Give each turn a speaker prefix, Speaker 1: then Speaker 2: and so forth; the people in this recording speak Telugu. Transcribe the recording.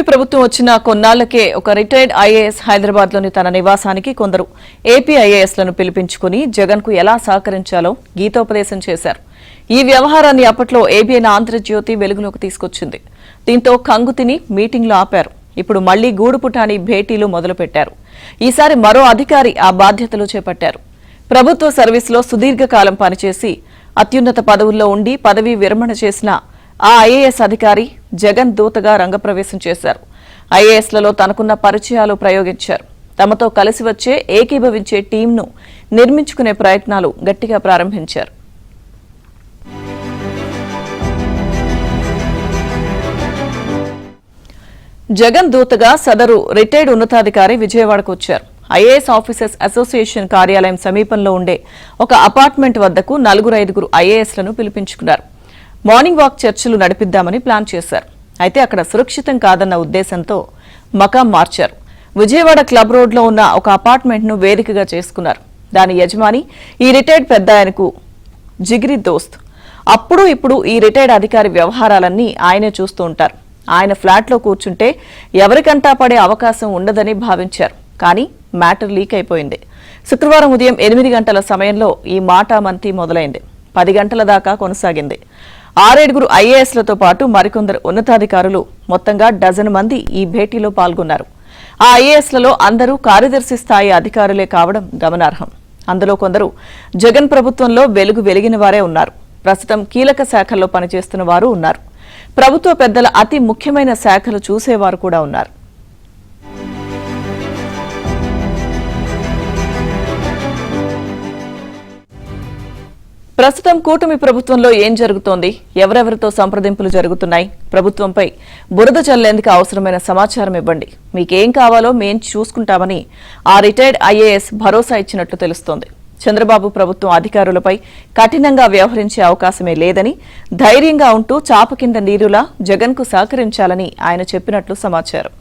Speaker 1: ప్రభుత్వం వచ్చిన కొన్నాళ్లకే ఒక రిటైర్డ్ ఐఏఎస్ హైదరాబాద్ లోని తన నివాసానికి కొందరు ఏపీ ఐఏఎస్లను పిలిపించుకుని జగన్ కు ఎలా సహకరించాలో గీతోపదేశం చేశారు. ఈ వ్యవహారాన్ని అప్పట్లో ఏబీఎన్ ఆంధ్రజ్యోతి వెలుగులోకి తీసుకొచ్చింది. దీంతో కంగుతిని మీటింగ్లు ఆపారు. ఇప్పుడు మళ్లీ గూడుపుటాని భేటీలు మొదలుపెట్టారు. ఈసారి మరో అధికారి ఆ బాధ్యతలు చేపట్టారు. ప్రభుత్వ సర్వీసులో సుదీర్ఘకాలం పనిచేసి అత్యున్నత పదవుల్లో ఉండి పదవీ విరమణ చేసిన ఆ ఐఏఎస్ అధికారి జగన్ దూతగా రంగప్రవేశం చేశారు. ఐఏఎస్లలో తనకున్న పరిచయాలు ప్రయోగించారు. తమతో కలిసి వచ్చే ఏకీభవించే టీంను నిర్మించుకునే ప్రయత్నాలు గట్టిగా ప్రారంభించారు. జగన్ దూతగా సదరు రిటైర్డ్ ఉన్నతాధికారి విజయవాడకు వచ్చారు. ఐఏఎస్ ఆఫీసర్స్ అసోసియేషన్ కార్యాలయం సమీపంలో ఉండే ఒక అపార్ట్మెంట్ వద్దకు 4-5 ఐఏఎస్లను పిలిపించుకున్నారు. మార్నింగ్ వాక్ చర్చలు నడిపిద్దామని ప్లాన్ చేశారు. అయితే అక్కడ సురక్షితం కాదన్న ఉద్దేశంతో మకాం మార్చారు. విజయవాడ క్లబ్ రోడ్లో ఉన్న ఒక అపార్ట్మెంట్ను వేదికగా చేసుకున్నారు. దాని యజమాని ఈ రిటైర్డ్ పెద్దాయనకు జిగిరి దోస్త్. అప్పుడు ఇప్పుడు ఈ రిటైర్డ్ అధికారి వ్యవహారాలన్నీ ఆయనే చూస్తూ ఉంటారు. ఆయన ఫ్లాట్లో కూర్చుంటే ఎవరికంటా పడే అవకాశం ఉండదని భావించారు. కానీ మ్యాటర్ లీక్ అయిపోయింది. శుక్రవారం ఉదయం 8 గంటల సమయంలో ఈ మాటామంతి మొదలైంది. 10 గంటల దాకా కొనసాగింది. 6-7 ఐఏఎస్లతో పాటు మరికొందరు ఉన్నతాధికారులు మొత్తంగా డజన్ మంది ఈ భేటీలో పాల్గొన్నారు. ఆ ఐఏఎస్లలో అందరూ కార్యదర్శి స్థాయి అధికారులే కావడం గమనార్హం. అందులో కొందరు జగన్ ప్రభుత్వంలో వెలిగిన వారే ఉన్నారు. ప్రస్తుతం కీలక శాఖల్లో పనిచేస్తున్న వారు ఉన్నారు. ప్రభుత్వ పెద్దల అతి ముఖ్యమైన శాఖలు చూసేవారు కూడా ఉన్నారు. ప్రస్తుతం కూటమి ప్రభుత్వంలో ఏం జరుగుతోంది, ఎవరెవరితో సంప్రదింపులు జరుగుతున్నాయి, ప్రభుత్వంపై బురద చల్లేందుకు అవసరమైన సమాచారం ఇవ్వండి, మీకేం కావాలో మేం చూసుకుంటామని ఆ రిటైర్డ్ ఐఏఎస్ భరోసా ఇచ్చినట్లు తెలుస్తోంది. చంద్రబాబు ప్రభుత్వం అధికారులపై కఠినంగా వ్యవహరించే అవకాశమే లేదని, ధైర్యంగా ఉంటూ చాప కింద నీరులా జగన్కు సహకరించాలని ఆయన చెప్పినట్లు సమాచారం.